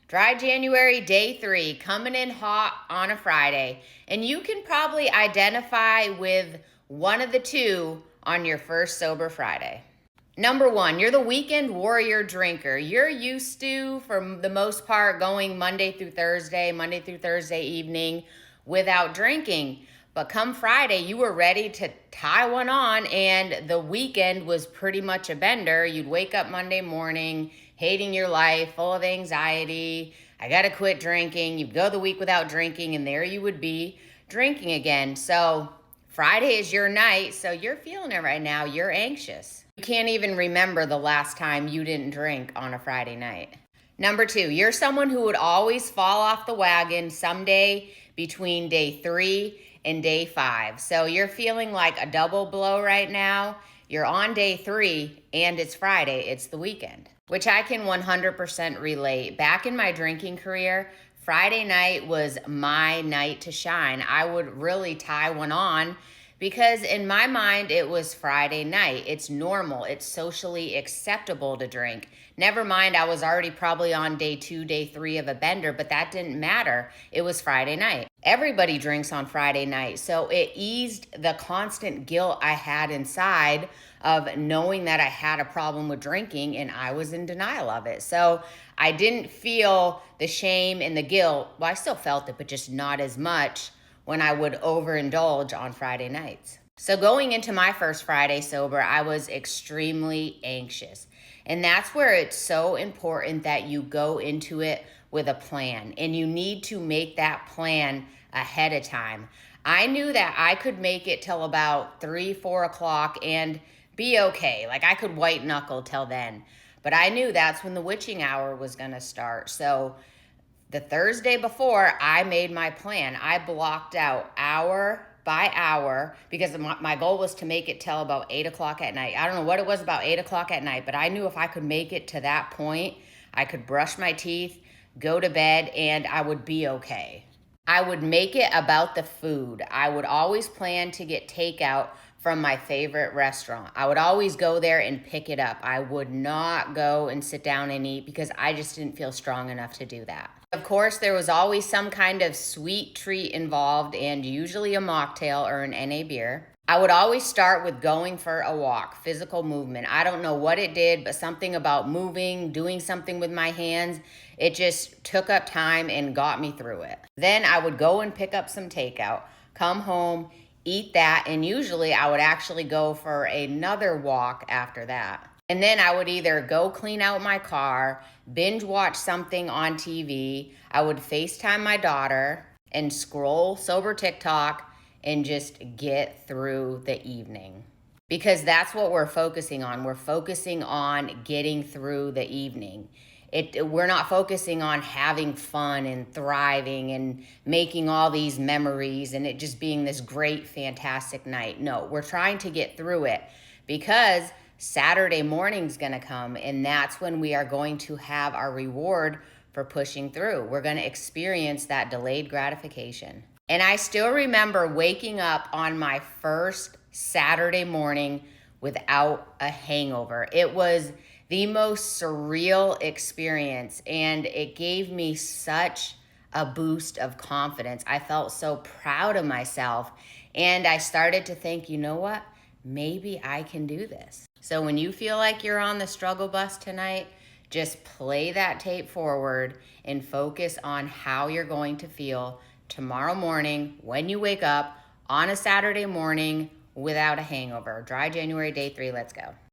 Dry January day 3, coming in hot on a Friday. And you can probably identify with one of the two on your first sober Friday. Number one, you're the weekend warrior drinker. You're used to, for the most part, going Monday through Thursday evening without drinking. But come Friday, you were ready to tie one on, and the weekend was pretty much a bender. You'd wake up Monday morning, hating your life, full of anxiety. I got to quit drinking. You'd go the week without drinking, and there you would be drinking again. So Friday is your night, so you're feeling it right now. You're anxious. You can't even remember the last time you didn't drink on a Friday night. Number two, you're someone who would always fall off the wagon someday between day 3 and day 5. So you're feeling like a double blow right now. You're on day 3 and it's Friday, it's the weekend, which I can 100% relate. Back in my drinking career, Friday night was my night to shine. I would really tie one on because in my mind, it was Friday night. It's normal. It's socially acceptable to drink. Never mind, I was already probably on day 2, day 3 of a bender, but that didn't matter. It was Friday night. Everybody drinks on Friday night, so it eased the constant guilt I had inside of knowing that I had a problem with drinking and I was in denial of it. So I didn't feel the shame and the guilt. Well, I still felt it, but just not as much when I would overindulge on Friday nights. So going into my first Friday sober, I was extremely anxious. And that's where it's so important that you go into it with a plan. And you need to make that plan ahead of time. I knew that I could make it till about 3, 4 o'clock and be okay. Like I could white knuckle till then. But I knew that's when the witching hour was going to start. So the Thursday before, I made my plan. I blocked out hour by hour because my goal was to make it till about 8 o'clock at night. I don't know what it was about 8 o'clock at night, but I knew if I could make it to that point, I could brush my teeth, go to bed, and I would be okay. I would make it about the food. I would always plan to get takeout from my favorite restaurant. I would always go there and pick it up. I would not go and sit down and eat because I just didn't feel strong enough to do that. Of course, there was always some kind of sweet treat involved and usually a mocktail or an NA beer. I would always start with going for a walk, physical movement. I don't know what it did, but something about moving, doing something with my hands, it just took up time and got me through it. Then I would go and pick up some takeout, come home, eat that, and usually I would actually go for another walk after that. And then I would either go clean out my car, binge watch something on TV, I would FaceTime my daughter and scroll sober TikTok and just get through the evening. Because that's what we're focusing on. We're focusing on getting through the evening. We're not focusing on having fun and thriving and making all these memories and it just being this great, fantastic night. No, we're trying to get through it because Saturday morning's going to come and that's when we are going to have our reward for pushing through. We're going to experience that delayed gratification. And I still remember waking up on my first Saturday morning without a hangover. It was the most surreal experience and it gave me such a boost of confidence. I felt so proud of myself and I started to think, you know what? Maybe I can do this. So when you feel like you're on the struggle bus tonight, just play that tape forward and focus on how you're going to feel tomorrow morning when you wake up on a Saturday morning without a hangover. Dry January day 3, let's go.